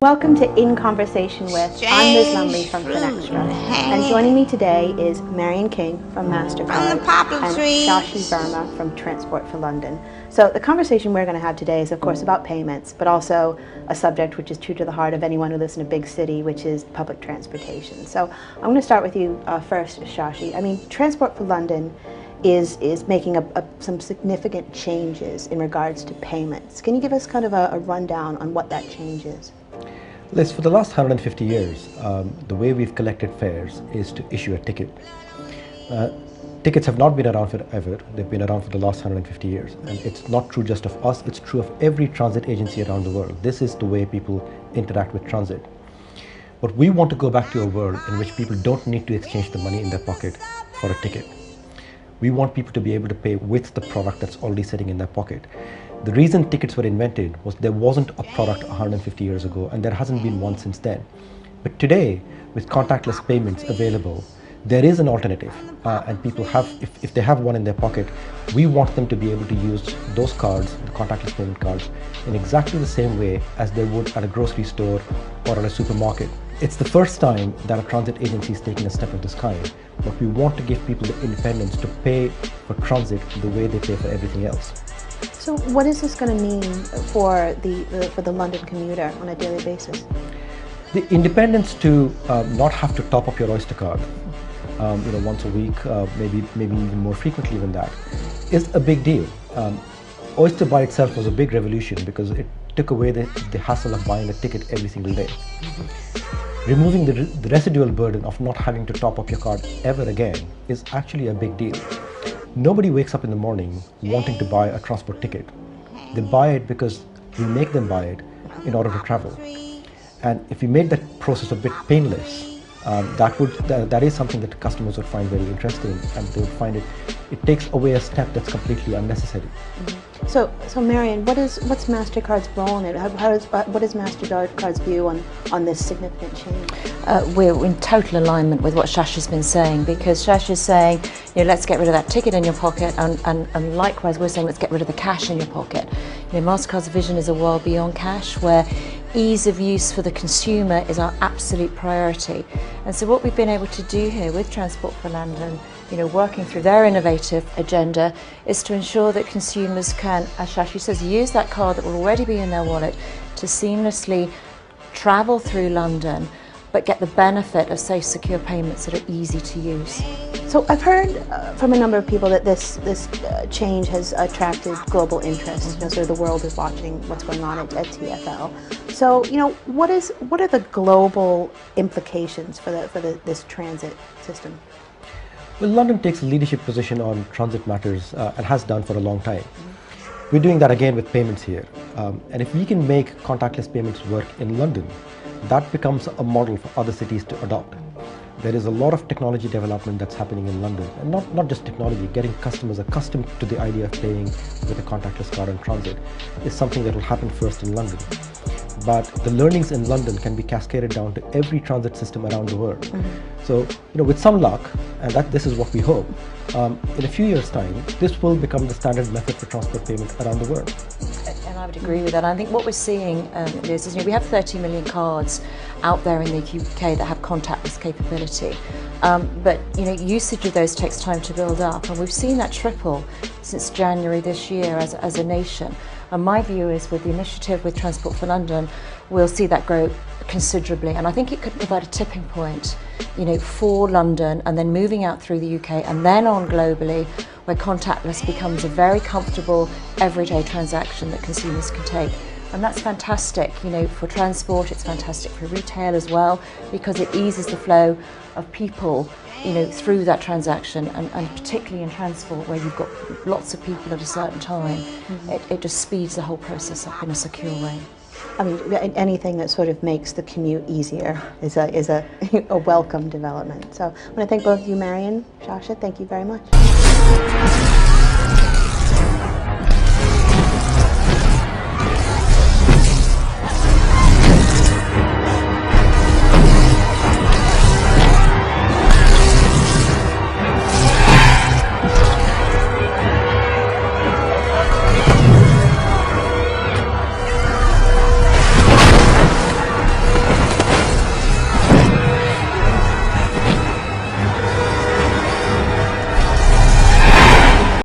Welcome to In Conversation With. I'm Liz Lumley from Finextra, and joining me today is Marion King from MasterCard and Shashi Verma from Transport for London. So the conversation we're going to have today is of course about payments, but also a subject which is true to the heart of anyone who lives in a big city, which is public transportation. So I'm going to start with you first, Shashi. I mean, Transport for London is making some significant changes in regards to payments. Can you give us kind of a rundown on what that change is? Liz, for the last 150 years, the way we've collected fares is to issue a ticket. Tickets have not been around forever. They've been around for the last 150 years. And it's not true just of us, it's true of every transit agency around the world. This is the way people interact with transit. But we want to go back to a world in which people don't need to exchange the money in their pocket for a ticket. We want people to be able to pay with the product that's already sitting in their pocket. The reason tickets were invented was there wasn't a product 150 years ago, and there hasn't been one since then. But today, with contactless payments available, there is an alternative, and people have, if they have one in their pocket, we want them to be able to use those cards, the contactless payment cards, in exactly the same way as they would at a grocery store or at a supermarket. It's the first time that a transit agency is taking a step of this kind, but we want to give people the independence to pay for transit the way they pay for everything else. So what is this going to mean for the London commuter on a daily basis? The independence to not have to top up your Oyster card, once a week, maybe even more frequently than that, is a big deal. Oyster by itself was a big revolution because it took away the hassle of buying a ticket every single day. Removing the residual burden of not having to top up your card ever again is actually a big deal. Nobody wakes up in the morning wanting to buy a transport ticket. They buy it because we make them buy it in order to travel. And if we made that process a bit painless, that is something that customers would find very interesting, and they would find it takes away a step that's completely unnecessary. Mm-hmm. So Marion, what's MasterCard's role in it? What is MasterCard's view on this significant change? We're in total alignment with what Shashi's been saying, because Shashi's saying, let's get rid of that ticket in your pocket, and likewise we're saying let's get rid of the cash in your pocket. MasterCard's vision is a world beyond cash, where ease of use for the consumer is our absolute priority. And so what we've been able to do here with Transport for London, working through their innovative agenda, is to ensure that consumers can, as Shashi says, use that card that will already be in their wallet to seamlessly travel through London, but get the benefit of safe, secure payments that are easy to use. So I've heard from a number of people that this change has attracted global interest. Sort of the world is watching what's going on at TfL. So what are the global implications for this transit system? Well, London takes a leadership position on transit matters and has done for a long time. We're doing that again with payments here. And if we can make contactless payments work in London, that becomes a model for other cities to adopt. There is a lot of technology development that's happening in London, and not just technology, getting customers accustomed to the idea of paying with a contactless card in transit is something that will happen first in London. But the learnings in London can be cascaded down to every transit system around the world. Mm-hmm. So, with some luck, and this is what we hope, in a few years' time, this will become the standard method for transport payment around the world. And I would agree with that. I think what we're seeing is we have 30 million cards out there in the UK that have contactless capability. But usage of those takes time to build up, and we've seen that triple since January this year as a nation. And my view is, with the initiative with Transport for London, we'll see that grow considerably. And I think it could provide a tipping point, for London, and then moving out through the UK and then on globally, where contactless becomes a very comfortable everyday transaction that consumers can take. And that's fantastic, for transport. It's fantastic for retail as well, because it eases the flow of people through that transaction, and particularly in transport, where you've got lots of people at a certain time, it just speeds the whole process up in a secure way. I mean, anything that sort of makes the commute easier is a welcome development. So I want to thank both of you, Marion, Shasha. Thank you very much.